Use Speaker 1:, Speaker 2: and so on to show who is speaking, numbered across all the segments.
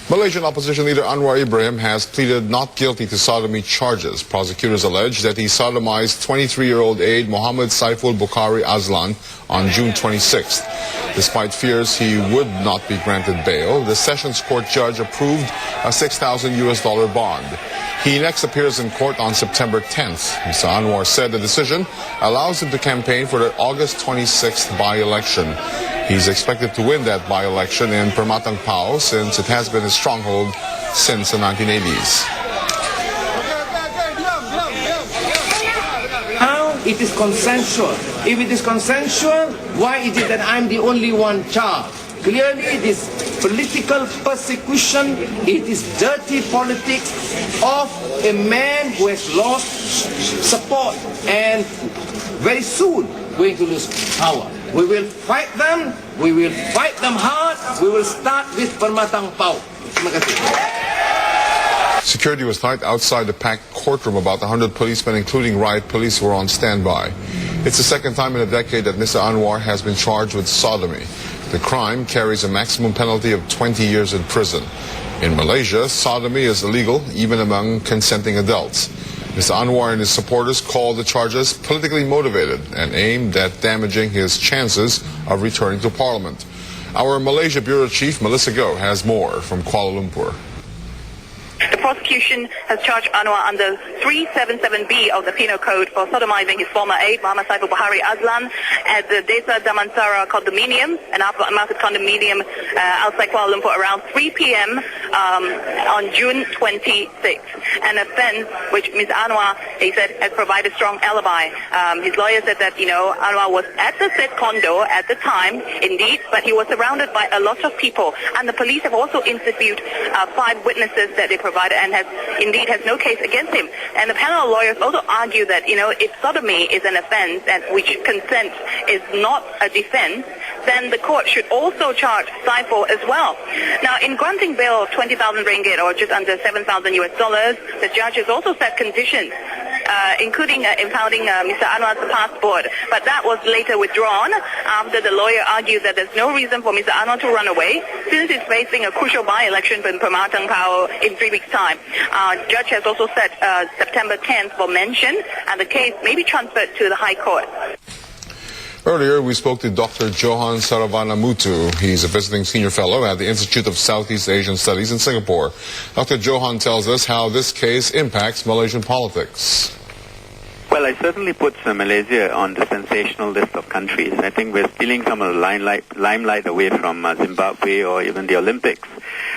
Speaker 1: Malaysian opposition leader Anwar Ibrahim has pleaded not guilty to sodomy charges. Prosecutors allege that he sodomized 23-year-old aide Mohammed Saiful Bukhari Azlan on June 26th. Despite fears he would not be granted bail, the Sessions Court judge approved a $6,000 bond. He next appears in court on September 10th. Mr. Anwar said the decision allows him to campaign for the August 26th by-election. He's expected to win that by-election in Permatang Pao since it has been his stronghold since the 1980s.
Speaker 2: How it is consensual? If it is consensual, why is it that I'm the only one charged? Clearly, it is political persecution. It is dirty politics of a man who has lost support and very soon going to lose power. We will fight them. We will fight them hard. We will start with Permatang Pao. Terima kasih.
Speaker 1: Security was tight outside the packed courtroom. About 100 policemen, including riot police, were on standby. It's the second time in a decade that Mr. Anwar has been charged with sodomy. The crime carries a maximum penalty of 20 years in prison. In Malaysia, sodomy is illegal even among consenting adults. Mr. Anwar and his supporters called the charges politically motivated and aimed at damaging his chances of returning to Parliament. Our Malaysia Bureau Chief, Melissa Goh, has more from Kuala Lumpur.
Speaker 3: The prosecution has charged Anwar under 377B of the Penal Code for sodomizing his former aide, Mohammed Saiful Bukhari Azlan, at the Desa Damansara condominium, an upmarket condominium outside Kuala Lumpur around 3 p.m. On June 26th. An offense which Ms. Anwar, he said, has provided strong alibi. His lawyer said that, Anwar was at the said condo at the time, indeed, but he was surrounded by a lot of people. And the police have also interviewed 5 witnesses that they provided and has no case against him. And the panel of lawyers also argue that, if sodomy is an offense and which consent is not a defense, then the court should also charge Saiful as well. Now, in granting bail of 20,000 ringgit or just under $7,000 US, the judge has also set conditions, including impounding Mr. Anwar's passport. But that was later withdrawn after the lawyer argued that there's no reason for Mr. Anwar to run away since he's facing a crucial by-election in Permatang Pao in 3 weeks' time. Judge has also set September 10th for mention, and the case may be transferred to the High Court.
Speaker 1: Earlier, we spoke to Dr. Johan Saravanamutu. He's a visiting senior fellow at the Institute of Southeast Asian Studies in Singapore. Dr. Johan tells us how this case impacts Malaysian politics.
Speaker 4: Well, it certainly puts Malaysia on the sensational list of countries. I think we're stealing some of the limelight away from Zimbabwe or even the Olympics.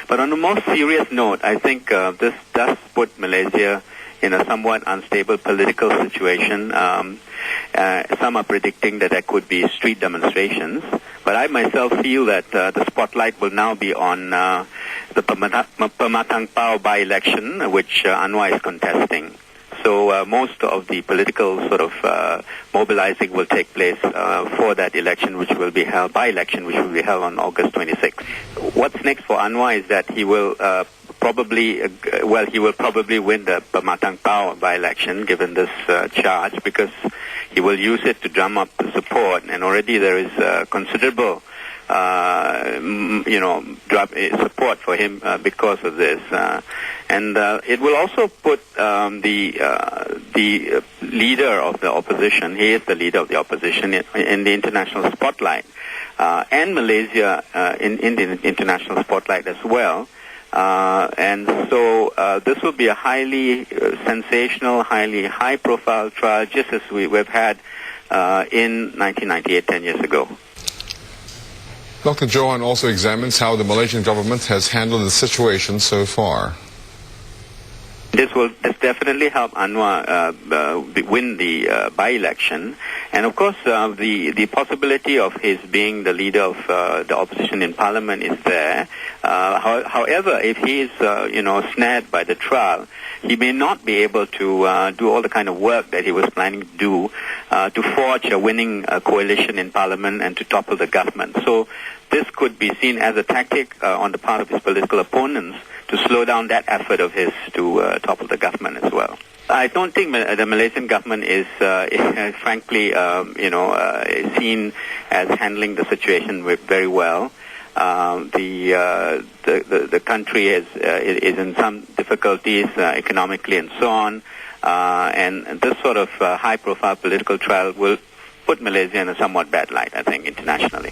Speaker 4: But on a more serious note, I think this does put Malaysia in a somewhat unstable political situation. Some are predicting that there could be street demonstrations. But I myself feel that the spotlight will now be on the Permatang Pao by-election, which Anwar is contesting. So most of the political sort of mobilizing will take place for that election, which will be held by-election, which will be held on August 26th. What's next for Anwar is that he will probably win the Permatang Pao by-election, given this charge, because he will use it to drum up the support, and already there is considerable support for him because of this. And it will also put the leader of the opposition, he is the leader of the opposition, in the international spotlight, and Malaysia in the international spotlight as well. And so this will be a highly sensational, highly high-profile trial, just as we've had in 1998, 10 years ago.
Speaker 1: Dr. Johan also examines how the Malaysian government has handled the situation so far.
Speaker 4: This definitely help Anwar win the by-election, and of course the possibility of his being the leader of the opposition in Parliament is there. However, if he is snared by the trial, he may not be able to do all the kind of work that he was planning to do to forge a winning coalition in Parliament and to topple the government. So this could be seen as a tactic on the part of his political opponents to slow down that effort of his to topple the government as well. I don't think the Malaysian government is frankly, seen as handling the situation very well. The country is in some difficulties economically and so on. And this sort of high-profile political trial will put Malaysia in a somewhat bad light, I think, internationally.